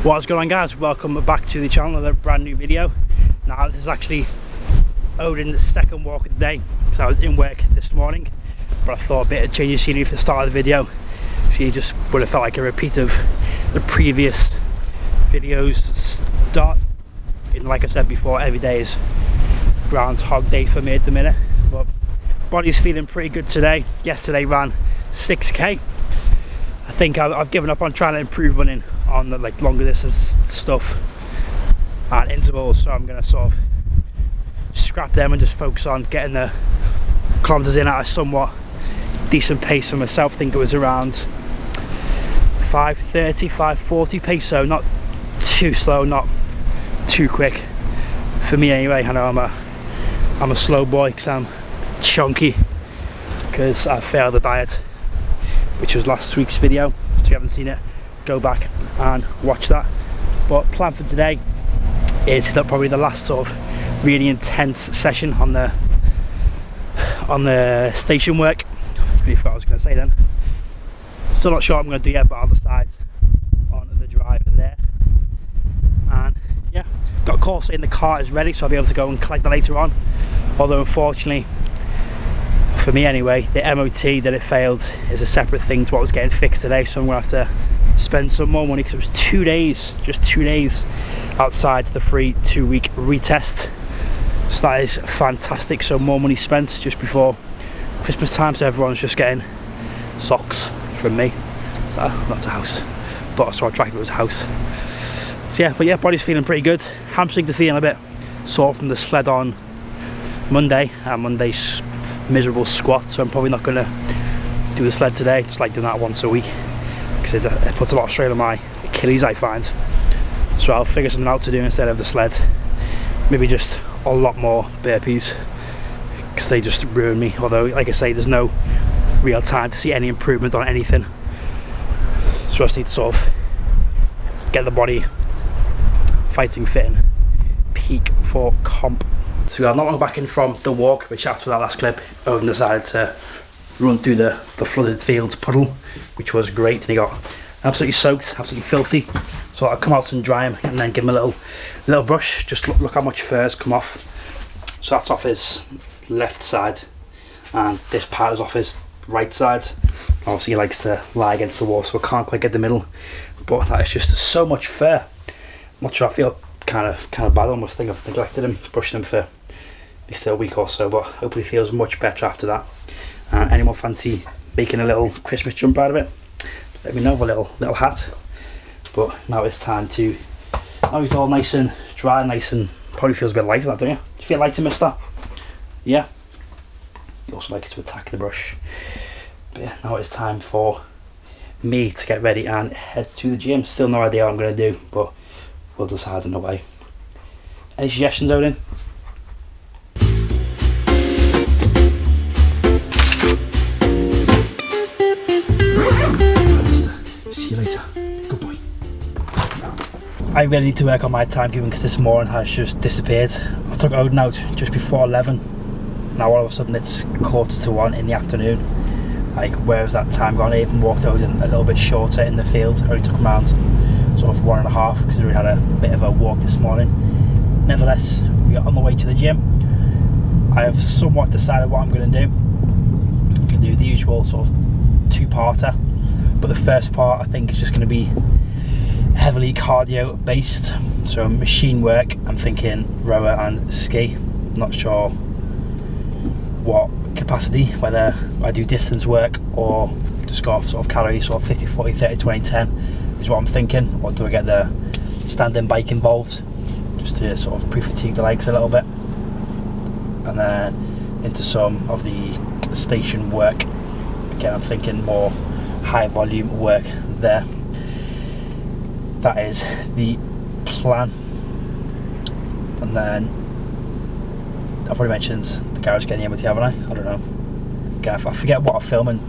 What's going on, guys? Welcome back to the channel, another brand new video. Now this is actually Odin's second walk of the day, because I was in work this morning, but I thought a bit of change of scenery for the start of the video, so you just would have felt like a repeat of the previous videos start. And like I said before, every day is Groundhog Day for me at the minute, but body's feeling pretty good today. Yesterday ran 6k. I think I've given up on trying to improve running on the longer distance stuff and intervals, so I'm going to sort of scrap them and just focus on getting the kilometers in at a somewhat decent pace for myself. I think it was around 5:30, 5:40 pace, so not too slow, not too quick for me anyway. I know I'm a slow boy because I'm chunky, because I failed the diet, which was last week's video. So if you haven't seen it, go back and watch that. But plan for today is that probably the last sort of really intense session on the station work. I really forgot what I was going to say then. Still not sure what I'm going to do yet, but I'll decide on the drive there. And yeah, got a call saying the car is ready, so I'll be able to go and collect that later on. Although unfortunately, for me anyway, the MOT that it failed is a separate thing to what was getting fixed today, so I'm going to have to spend some more money, because it was 2 days, just 2 days outside the free 2-week retest. So that is fantastic. So more money spent just before Christmas time, so everyone's just getting socks from me. So that's a house, but I saw attractive it was a house. So yeah, but yeah, body's feeling pretty good. Hamstrings are feeling a bit sore from the sled on Monday, and Monday's miserable squat, so I'm probably not going to do the sled today. Just like doing that once a week, because it puts a lot of strain on my Achilles, I find. So I'll figure something out to do instead of the sled. Maybe just a lot more burpees, because they just ruin me. Although, like I say, there's no real time to see any improvement on anything, so I just need to sort of get the body fighting fit and peak for comp. So we are not long back in from the walk, which after that last clip, Odin decided to run through the flooded field puddle, which was great, and he got absolutely soaked, absolutely filthy. So I'll come out and dry him, and then give him a little brush. Just look how much fur has come off. So that's off his left side, and this part is off his right side. Obviously he likes to lie against the wall, so I can't quite get the middle, but that is just so much fur. I'm not sure, I feel kind of bad. I almost think I've neglected him, brushed him for at least a week or so, but hopefully he feels much better after that. And anyone fancy making a little Christmas jump out of it, let me know, a little hat. But now it's time to, now he's all nice and dry, nice, and probably feels a bit lighter, don't you? Do you feel lighter, mister? Yeah. You also like to attack the brush. But yeah, now it's time for me to get ready and head to the gym. Still no idea what I'm going to do, but we'll decide in a way. Any suggestions, Odin? See you later. Good boy. I really need to work on my timekeeping, because this morning has just disappeared. I took Odin out just before 11. Now all of a sudden it's 1:45 in the afternoon. Like, where has that time gone? I even walked Odin a little bit shorter in the field. I only took him around sort of 1.5, because we had a bit of a walk this morning. Nevertheless, we are on the way to the gym. I have somewhat decided what I'm going to do. I'm going to do the usual sort of 2-parter, but the first part I think is just going to be heavily cardio based. So machine work, I'm thinking rower and ski. Not sure what capacity, whether I do distance work or just go off sort of calories, sort of 50, 40, 30, 20, 10 is what I'm thinking. Or do I get the standing bike involved, just to sort of pre-fatigue the legs a little bit, and then into some of the station work. Again, I'm thinking more high volume work there. That is the plan. And then I've already mentioned the garage getting the MOT, haven't I? I don't know. Again, I forget what I film and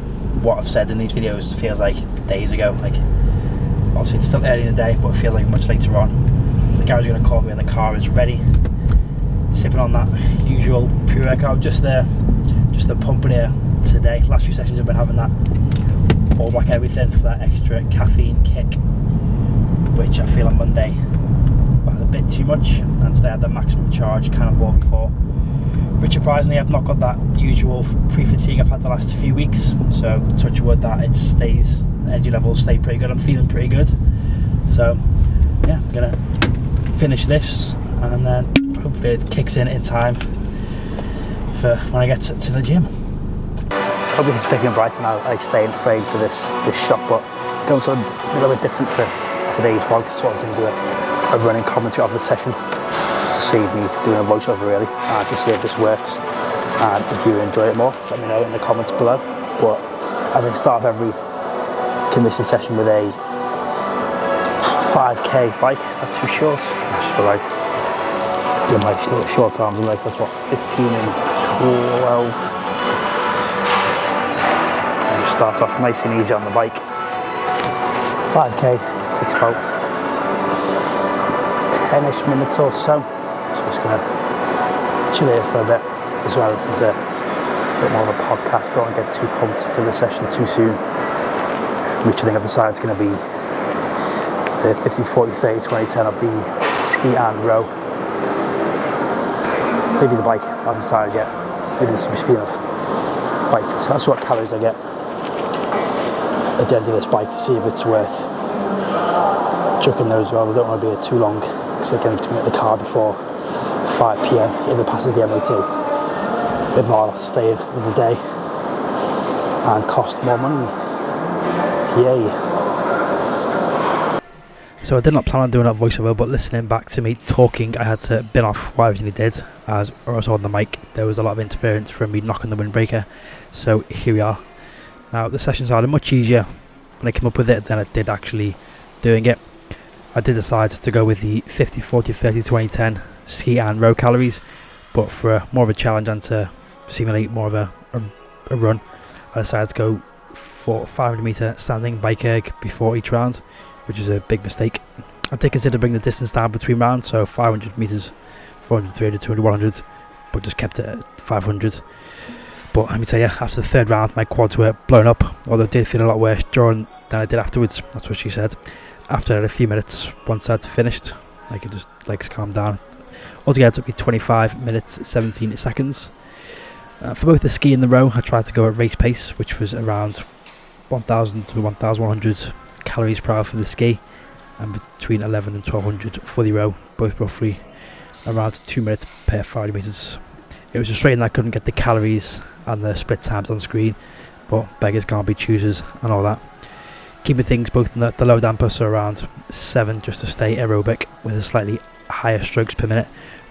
what I've said in these videos. It feels like days ago. Like, obviously it's still early in the day, but it feels like much later on. The garage is going to call me when the car is ready. Sipping on that usual pre-workout, just the pumping here today. Last few sessions I've been having that all back everything for that extra caffeine kick. which I feel on Monday I had a bit too much, and today I had the maximum charge kind of bought before. Which surprisingly I've not got that usual pre-fatigue I've had the last few weeks, so touch wood that it stays, the energy levels stay pretty good. I'm feeling pretty good, so yeah, I'm gonna finish this and then hopefully it kicks in time for when I get to the gym. Hope this is picking bright and I stay in frame for this shot, but going to a little bit different for today's vlog, sort of do a running commentary of the session. Save me doing a voiceover really, to see if this works, and if you enjoy it more, let me know in the comments below. But as I start every conditioning session with a 5k bike, that's too short. I should be right. Doing my little short arms and legs, that's what, 15 and 12. And just start off nice and easy on the bike. 5k takes about 10ish minutes or so. Just gonna chill here for a bit as well, listen to a bit more of a podcast. Don't want to get too pumped for the session too soon, which I think I've decided is going to be the 50, 40, 30, 20, 10 of the ski and row. Maybe the bike, I haven't decided yet. Maybe this will be speed enough. Bike, so that's what calories I get at the end of this bike, to see if it's worth chucking those. Well, I don't want to be here too long because they're going to me at the car before 5 PM if it passes the MOT. If not, I'll have to stay in the day and cost more money. Yay. So I did not plan on doing that voiceover, but listening back to me talking, I had to bin off what I originally did, as I was on the mic. There was a lot of interference from me knocking the windbreaker, so here we are. Now the session started much easier when I came up with it than I did actually doing it. I did decide to go with the 50, 40, 30, 20, 10 ski and row calories, but for more of a challenge and to simulate more of a run, I decided to go for 500 metre standing bike erg before each round, which is a big mistake. I did consider bringing the distance down between rounds, so 500 metres, 400, 300, 200, 100, but just kept it at 500. But let me tell you, after the third round my quads were blown up, although it did feel a lot worse during than I did afterwards. That's what she said. After a few minutes, once I'd finished, I could just legs calm down. Altogether it took me 25 minutes 17 seconds. For both the ski and the row, I tried to go at race pace, which was around 1,000 to 1,100 calories per hour for the ski, and between 11 and 1,200 for the row, both roughly around 2 minutes per 5 metres. It was frustrating that I couldn't get the calories and the split times on screen, but beggars can't be choosers and all that. Keeping things both in the low damper, so around 7 just to stay aerobic, with a slightly higher strokes per minute,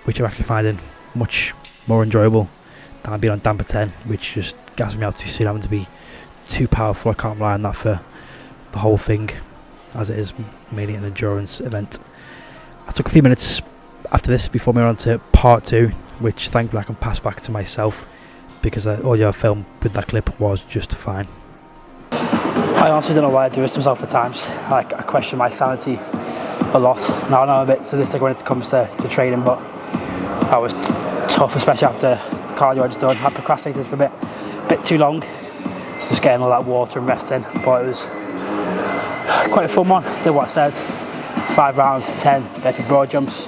which I'm actually finding much more enjoyable than being on damper 10, which just gassed me out too soon, having to be too powerful. I can't rely on that for the whole thing, as it is mainly an endurance event. I took a few minutes after this before moving on to part 2, which thankfully I can pass back to myself, because the audio I filmed with that clip was just fine. I honestly don't know why I do this to myself at times. I question my sanity a lot. Now I know I'm a bit sadistic when it comes to training, but that was tough, especially after the cardio I just done. I procrastinated for a bit too long, just getting all that water and resting, but it was quite a fun one. Did what I said, 5 rounds, 10 better broad jumps,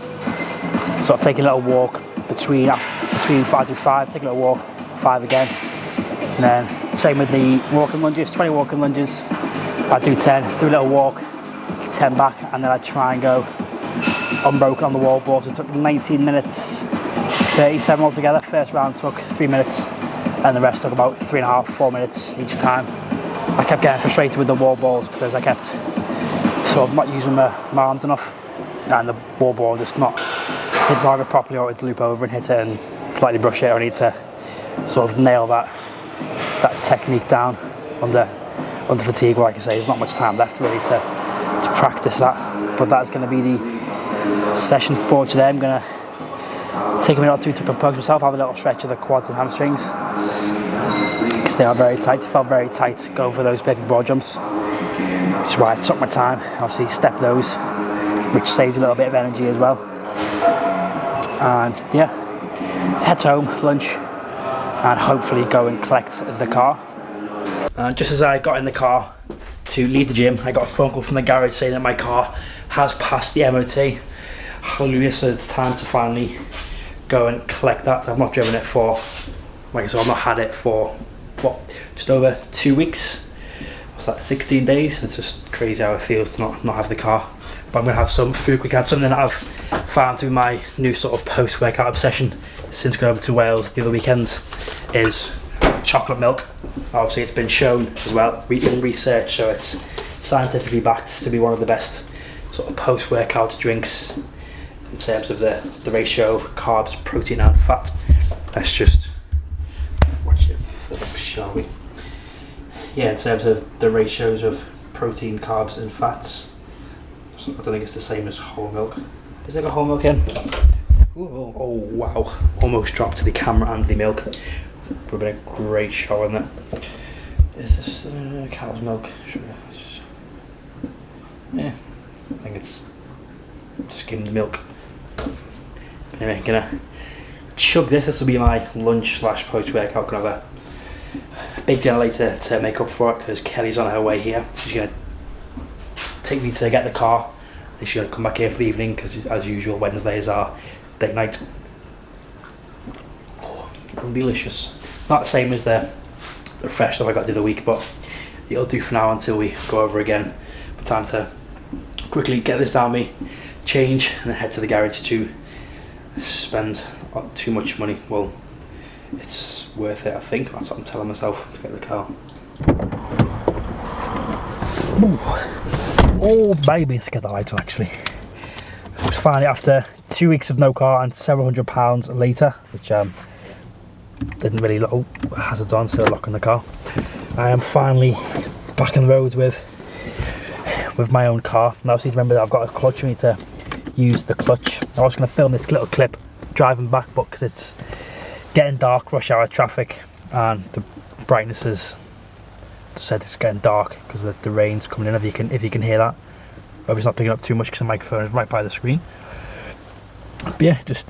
sort of taking a little walk between 5 to 5, taking a little walk, 5 again, and then same with the walking lunges, 20 walking lunges. I do 10, do a little walk, 10 back, and then I try and go unbroken on the wall ball. So it took 19 minutes 37 altogether. First round took 3 minutes, and the rest took about 3.5, 4 minutes each time. I kept getting frustrated with the wall balls because I kept sort of not using my arms enough, and the wall ball just not hit the target properly, or it'd loop over and hit it and slightly brush it. I need to sort of nail that technique down under fatigue. Like I say, there's not much time left really to practice that, but that's going to be the session for today. I'm going to take a minute or two to compose myself, have a little stretch of the quads and hamstrings because they are very tight. They felt very tight going for those baby broad jumps, which is why I took my time. Obviously step those, which saves a little bit of energy as well. And yeah, head home, lunch, and hopefully go and collect the car. And just as I got in the car to leave the gym, I got a phone call from the garage saying that my car has passed the MOT. Hallelujah, so it's time to finally go and collect that. I've not driven it for, like I said, I've not had it for, what, just over 2 weeks. What's that, 16 days? It's just crazy how it feels to not have the car. But I'm going to have some food quick. Something that I've found through my new sort of post-workout obsession since going over to Wales the other weekend is chocolate milk. Obviously it's been shown as well in research, so it's scientifically backed to be one of the best sort of post-workout drinks in terms of the ratio of carbs, protein and fat. Let's just watch it fill up, shall we? Yeah, in terms of the ratios of protein, carbs and fats, I don't think it's the same as whole milk. Is there a whole milk in? Ooh, oh wow, almost dropped to the camera and the milk. Would have been a great shot, wouldn't it? Is this cow's milk? Yeah, I think it's skimmed milk. But anyway, gonna chug this. This will be my lunch / post-workout. Gonna have a big dinner later to make up for it because Kelly's on her way here. She's gonna take me to get the car. And she's gonna come back here for the evening because, as usual, Wednesdays are date night. Oh, delicious. Not the same as the fresh stuff I got the other week, but it'll do for now until we go over again. But time to quickly get this down me, change, and then head to the garage to spend too much money. Well, it's worth it, I think. That's what I'm telling myself to get the car. Ooh. Oh baby, let's get the lights on actually. It was finally, after 2 weeks of no car and several £100 later, which didn't really look hazards on, still locking the car. I am finally back on the roads with my own car. Now I just need to remember that I've got a clutch. I need to use the clutch. I was going to film this little clip driving back, but because it's getting dark, rush hour traffic, and the brightness is said it's getting dark because the rain's coming in. If you can hear that, hope it's not picking up too much because the microphone is right by the screen. But yeah, just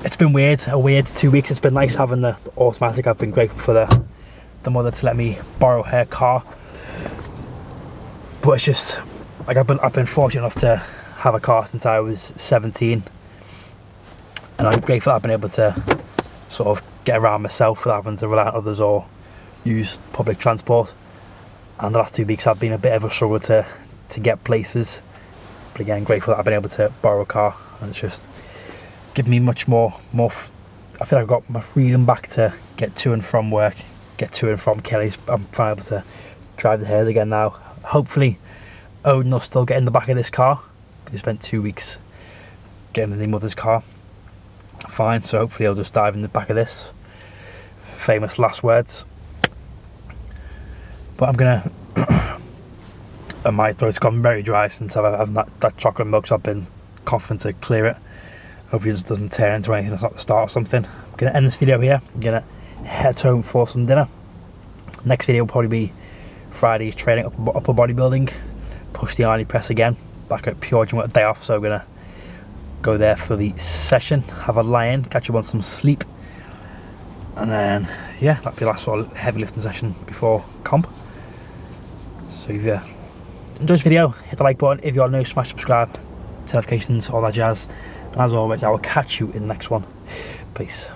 it's been a weird 2 weeks. It's been nice having the automatic. I've been grateful for the mother to let me borrow her car. But it's just like I've been fortunate enough to have a car since I was 17, and I'm grateful that I've been able to sort of get around myself without having to rely on others or use public transport. And the last 2 weeks have been a bit of a struggle to get places. But again, grateful that I've been able to borrow a car, and it's just given me much more. I feel like I've got my freedom back to get to and from work, get to and from Kelly's. I'm finally able to drive the hairs again now. Hopefully Odin will still get in the back of this car. He spent 2 weeks getting in the mother's car. Fine, so hopefully he'll just dive in the back of this. Famous last words. But I'm gonna and my throat's gone very dry since I've had that chocolate milk, so I've been confident to clear it. Hopefully it just doesn't tear into anything that's not the start or something. I'm gonna end this video here. I'm gonna head home for some dinner. Next video will probably be Friday's training upper bodybuilding. Push the Arnie press again. Back at Pure Gym, got a day off, so I'm gonna go there for the session, have a lie in, catch up on some sleep, and then yeah, that'll be the last sort of heavy lifting session before comp. So if you enjoyed this video, hit the like button. If you are new, smash subscribe, notifications, all that jazz. And as always, I will catch you in the next one. Peace.